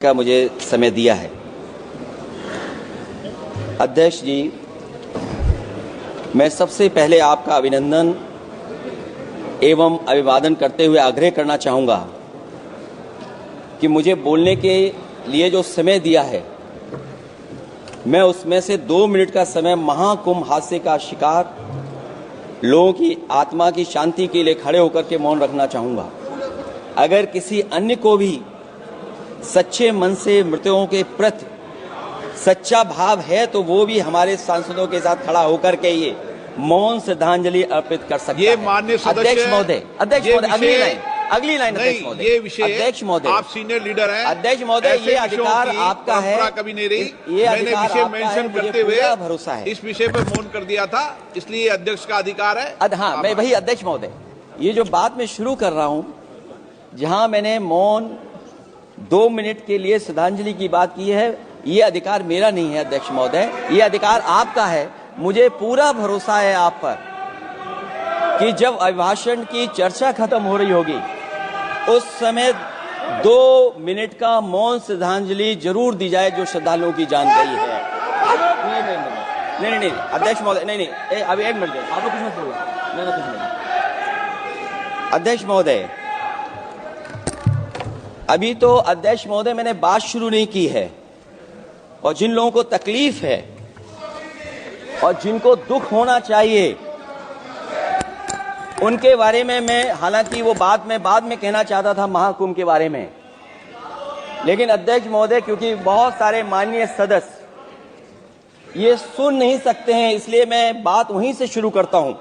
का मुझे समय दिया है। अध्यक्ष जी, मैं सबसे पहले आपका अभिनंदन एवं अभिवादन करते हुए आग्रह करना चाहूँगा कि मुझे बोलने के लिए जो समय दिया है, मैं उसमें से 2 मिनट का समय महाकुंभ हादसे का शिकार लोगों की आत्मा की शांति के लिए खड़े होकर के मौन रखना चाहूँगा। अगर किसी अन्य को भी सच्चे मन से मृतकों के प्रति सच्चा भाव है तो वो भी हमारे सांसदों के साथ खड़ा होकर के ये मौन श्रद्धांजलि अर्पित कर सकता है। माननीय सदस्य अध्यक्ष महोदय, अगली लाइन अध्यक्ष महोदय, ये विषय अध्यक्ष महोदय, आप सीनियर लीडर हैं। अध्यक्ष महोदय, ये अधिकार आपका है। कभी नहीं रही, ये मैंने विषय मेंशन करते हुए भरोसा है, इस विषय पर मौन कर दिया था, इसलिए अध्यक्ष का अधिकार है। हाँ, मैं वही अध्यक्ष महोदय, ये जो बात मैं शुरू कर रहा हूँ, जहाँ मैंने मौन 2 मिनट के लिए श्रद्धांजलि की बात की है, ये अधिकार मेरा नहीं है अध्यक्ष महोदय, ये अधिकार आपका है। मुझे पूरा भरोसा है आप पर कि जब अभिभाषण की चर्चा खत्म हो रही होगी उस समय 2 मिनट का मौन श्रद्धांजलि जरूर दी जाए जो श्रद्धालुओं की जान गई है। नहीं अध्यक्ष महोदय, नहीं अभी 1 मिनट आप लोग कुछ मत बोलो, नहीं कुछ नहीं। अध्यक्ष महोदय, अभी तो अध्यक्ष महोदय मैंने बात शुरू नहीं की है, और जिन लोगों को तकलीफ है और जिनको दुख होना चाहिए उनके बारे में मैं, हालांकि वो बात मैं बाद में कहना चाहता था महाकुंभ के बारे में, लेकिन अध्यक्ष महोदय क्योंकि बहुत सारे माननीय सदस्य ये सुन नहीं सकते हैं, इसलिए मैं बात वहीं से शुरू करता हूं।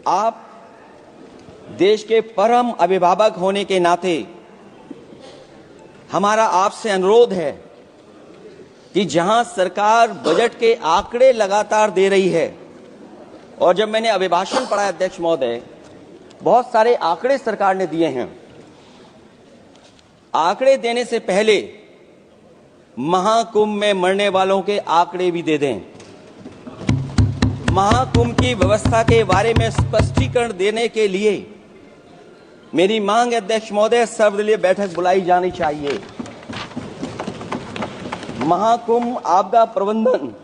आप देश के परम अभिभावक होने के नाते हमारा आपसे अनुरोध है कि जहां सरकार बजट के आंकड़े लगातार दे रही है, और जब मैंने अभिभाषण पढ़ा अध्यक्ष महोदय, बहुत सारे आंकड़े सरकार ने दिए हैं, आंकड़े देने से पहले महाकुंभ में मरने वालों के आंकड़े भी दे दें। महाकुंभ की व्यवस्था के बारे में स्पष्टीकरण देने के लिए मेरी मांग अध्यक्ष महोदय, सर्वदलीय बैठक बुलाई जानी चाहिए। महाकुंभ आपदा प्रबंधन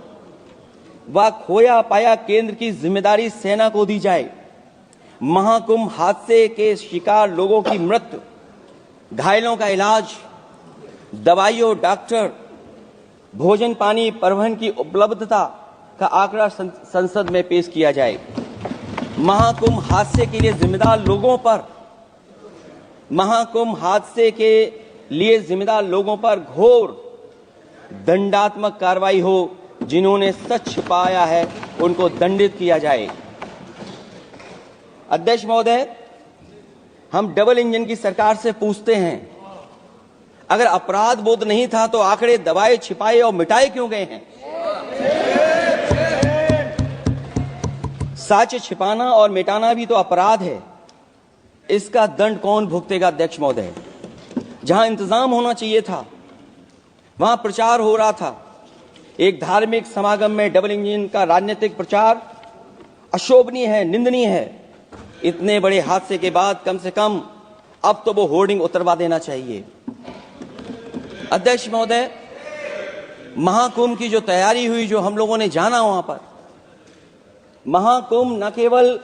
व खोया पाया केंद्र की जिम्मेदारी सेना को दी जाए। महाकुंभ हादसे के शिकार लोगों की मृत्यु, घायलों का इलाज, दवाइयों, डॉक्टर, भोजन पानी, परिवहन की उपलब्धता का आंकड़ा संसद में पेश किया जाए। महाकुंभ हादसे के लिए जिम्मेदार लोगों पर, महाकुंभ हादसे के लिए जिम्मेदार लोगों पर घोर दंडात्मक कार्रवाई हो। जिन्होंने सच छिपाया है उनको दंडित किया जाए। अध्यक्ष महोदय, हम डबल इंजन की सरकार से पूछते हैं, अगर अपराध बोध नहीं था तो आंकड़े दबाए, छिपाए और मिटाए क्यों गए हैं? सच छिपाना और मिटाना भी तो अपराध है। इसका दंड कौन भुगतेगा अध्यक्ष महोदय? जहां इंतजाम होना चाहिए था वहां प्रचार हो रहा था। एक धार्मिक समागम में डबल इंजन का राजनीतिक प्रचार अशोभनीय है, निंदनीय है। इतने बड़े हादसे के बाद कम से कम अब तो वो होर्डिंग उतरवा देना चाहिए। अध्यक्ष महोदय, महाकुंभ की जो तैयारी हुई, जो हम लोगों ने जाना वहां पर, महाकुंभ न केवल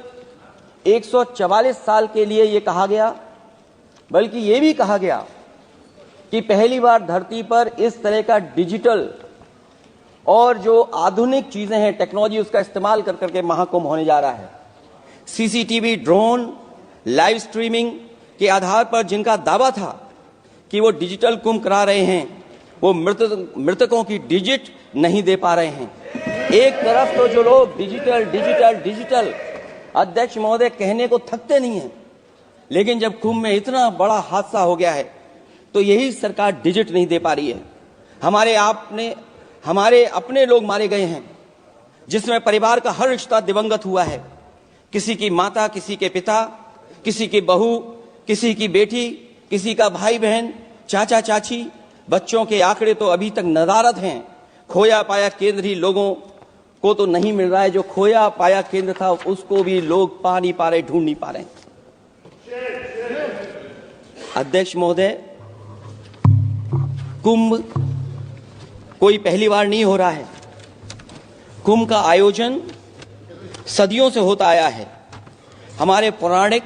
144 साल के लिए ये कहा गया, बल्कि ये भी कहा गया कि पहली बार धरती पर इस तरह का डिजिटल और जो आधुनिक चीजें हैं, टेक्नोलॉजी, उसका इस्तेमाल कर करके महाकुंभ होने जा रहा है। सीसीटीवी, ड्रोन, लाइव स्ट्रीमिंग के आधार पर जिनका दावा था कि वो डिजिटल कुंभ करा रहे हैं, वो मृतकों की डिजिट नहीं दे पा रहे हैं। एक तरफ तो जो लोग डिजिटल डिजिटल डिजिटल अध्यक्ष महोदय कहने को थकते नहीं है, लेकिन जब कुंभ में इतना बड़ा हादसा हो गया है तो यही सरकार डिजिट नहीं दे पा रही है। हमारे अपने लोग मारे गए हैं, जिसमें परिवार का हर रिश्ता दिवंगत हुआ है। किसी की माता, किसी के पिता, किसी की बहू, किसी की बेटी, किसी का भाई बहन, चाचा चाची। बच्चों के आंकड़े तो अभी तक नदारद हैं। खोया पाया केंद्र ही लोगों को तो नहीं मिल रहा है, जो खोया पाया केंद्र था उसको भी लोग पा नहीं पा रहे, ढूंढ नहीं पा रहे। अध्यक्ष महोदय, कुंभ कोई पहली बार नहीं हो रहा है। कुंभ का आयोजन सदियों से होता आया है। हमारे पौराणिक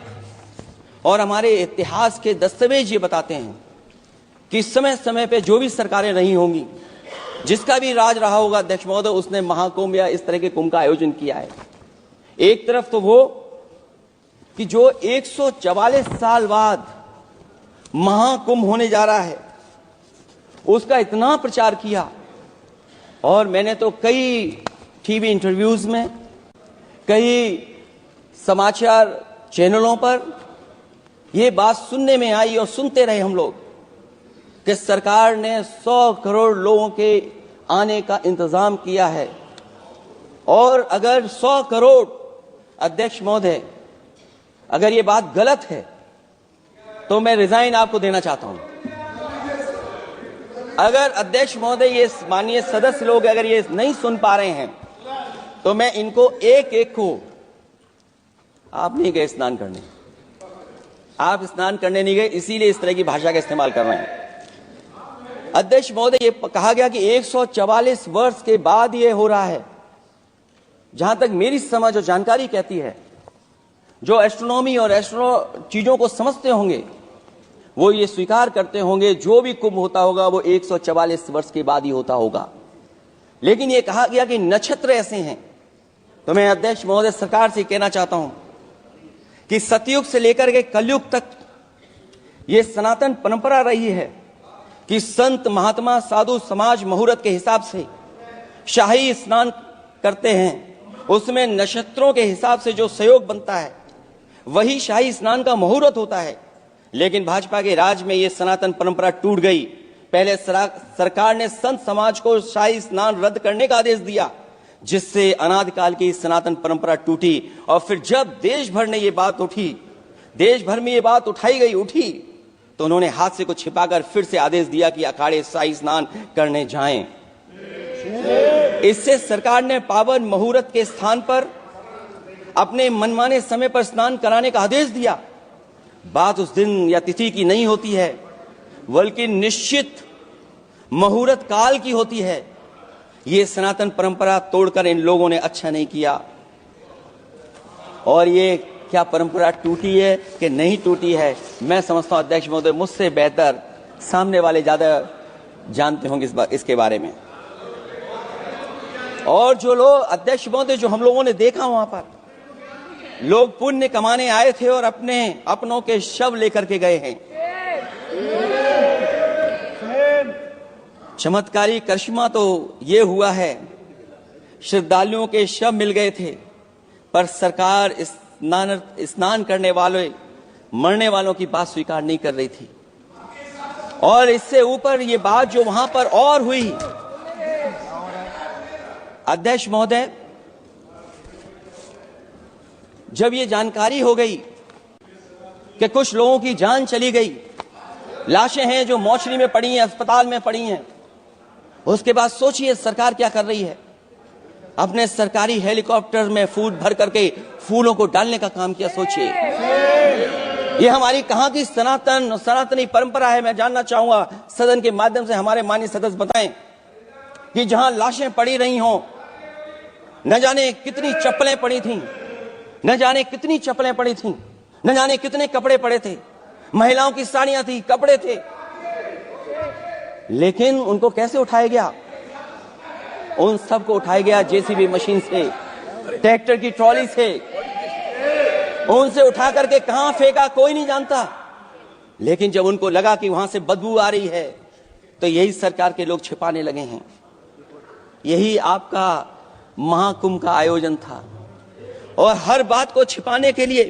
और हमारे इतिहास के दस्तावेज ये बताते हैं कि समय समय पे जो भी सरकारें रही होंगी, जिसका भी राज रहा होगा अध्यक्ष महोदय, उसने महाकुंभ या इस तरह के कुंभ का आयोजन किया है। एक तरफ तो वो कि जो 144 साल बाद महाकुंभ होने जा रहा है, उसका इतना प्रचार किया, और मैंने तो कई टीवी इंटरव्यूज में, कई समाचार चैनलों पर यह बात सुनने में आई और सुनते रहे हम लोग कि सरकार ने 100 करोड़ लोगों के आने का इंतजाम किया है। और अगर 100 करोड़, अध्यक्ष महोदय, अगर ये बात गलत है तो मैं रिजाइन आपको देना चाहता हूं। अगर अध्यक्ष महोदय, ये माननीय सदस्य लोग अगर ये नहीं सुन पा रहे हैं तो मैं इनको एक एक को, आप नहीं गए स्नान करने, आप स्नान करने नहीं गए, इसीलिए इस तरह की भाषा का इस्तेमाल कर रहे हैं। अध्यक्ष महोदय, ये कहा गया कि 144 वर्ष के बाद ये हो रहा है। जहां तक मेरी समझ और जानकारी कहती है, जो एस्ट्रोनॉमी और एस्ट्रो चीजों को समझते होंगे वो ये स्वीकार करते होंगे जो भी कुंभ होता होगा वो 144 वर्ष के बाद ही होता होगा। लेकिन ये कहा गया कि नक्षत्र ऐसे हैं, तो मैं अध्यक्ष महोदय सरकार से कहना चाहता हूं कि सतयुग से लेकर के कलयुग तक ये सनातन परंपरा रही है कि संत महात्मा साधु समाज मुहूर्त के हिसाब से शाही स्नान करते हैं। उसमें नक्षत्रों के हिसाब से जो सहयोग बनता है वही शाही स्नान का मुहूर्त होता है। लेकिन भाजपा के राज में ये सनातन परंपरा टूट गई। पहले सरकार ने संत समाज को शाही स्नान रद्द करने का आदेश दिया, जिससे अनादिकाल की सनातन परंपरा टूटी। और फिर जब देश भर ने ये बात उठी, देश भर में ये बात उठाई गई उठी, तो उन्होंने हादसे को छिपाकर फिर से आदेश दिया कि अखाड़े शाही स्नान करने जाएं। इससे सरकार ने पावन मुहूर्त के स्थान पर अपने मनमाने समय पर स्नान कराने का आदेश दिया। बात उस दिन या तिथि की नहीं होती है, बल्कि निश्चित मुहूर्त काल की होती है। ये सनातन परंपरा तोड़कर इन लोगों ने अच्छा नहीं किया। और ये क्या परंपरा टूटी है कि नहीं टूटी है, मैं समझता हूं अध्यक्ष महोदय मुझसे बेहतर सामने वाले ज्यादा जानते होंगे इसके बारे में। और जो लोग, अध्यक्ष महोदय, जो हम लोगों ने देखा वहां पर लोग पुण्य कमाने आए थे और अपनों के शव लेकर के गए हैं। चमत्कारी करिश्मा तो ये हुआ है, श्रद्धालुओं के शव मिल गए थे, पर सरकार स्नान करने वाले मरने वालों की बात स्वीकार नहीं कर रही थी। और इससे ऊपर ये बात जो वहां पर और हुई, अध्यक्ष महोदय, जब ये जानकारी हो गई कि कुछ लोगों की जान चली गई, लाशें हैं जो मोर्चरी में पड़ी हैं, अस्पताल में पड़ी हैं, उसके बाद सोचिए सरकार क्या कर रही है। अपने सरकारी हेलीकॉप्टर में फूल भर करके फूलों को डालने का काम किया। सोचिए ये हमारी कहां की सनातनी परंपरा है। मैं जानना चाहूंगा सदन के माध्यम से हमारे माननीय सदस्य बताएं कि जहां लाशें पड़ी रही हों, न जाने कितनी चप्पलें पड़ी थीं, न जाने कितनी चप्पलें पड़ी थीं, न जाने कितने कपड़े पड़े थे, महिलाओं की साड़ियां थी, कपड़े थे, लेकिन उनको कैसे उठाया गया? उन सबको उठाया गया जेसीबी मशीन से, ट्रैक्टर की ट्रॉली से। उनसे उठा करके कहां फेंका कोई नहीं जानता, लेकिन जब उनको लगा कि वहां से बदबू आ रही है तो यही सरकार के लोग छिपाने लगे हैं। यही आपका महाकुंभ का आयोजन था। और हर बात को छिपाने के लिए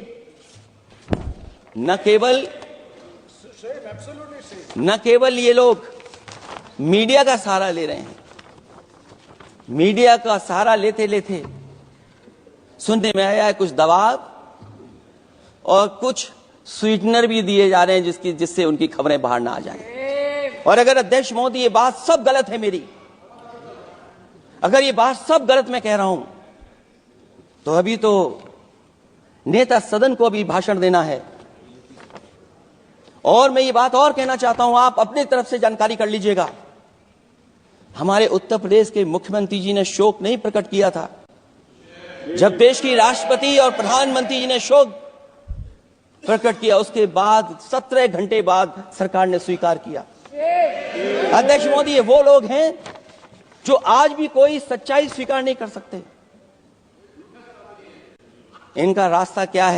न केवल ये लोग मीडिया का सहारा ले रहे हैं, मीडिया का सहारा लेते लेते सुनने में आया है कुछ दबाव और कुछ स्वीटनर भी दिए जा रहे हैं जिससे उनकी खबरें बाहर ना आ जाएं। और अगर अध्यक्ष मोदी ये बात सब गलत है मेरी, अगर ये बात सब गलत मैं कह रहा हूं, तो अभी तो नेता सदन को भी भाषण देना है और मैं ये बात और कहना चाहता हूं, आप अपनी तरफ से जानकारी कर लीजिएगा। हमारे उत्तर प्रदेश के मुख्यमंत्री जी ने शोक नहीं प्रकट किया था। जब देश की राष्ट्रपति और प्रधानमंत्री जी ने शोक प्रकट किया, उसके बाद 17 घंटे बाद सरकार ने स्वीकार किया। अध्यक्ष मोदी, ये वो लोग हैं जो आज भी कोई सच्चाई स्वीकार नहीं कर सकते। इनका रास्ता क्या है?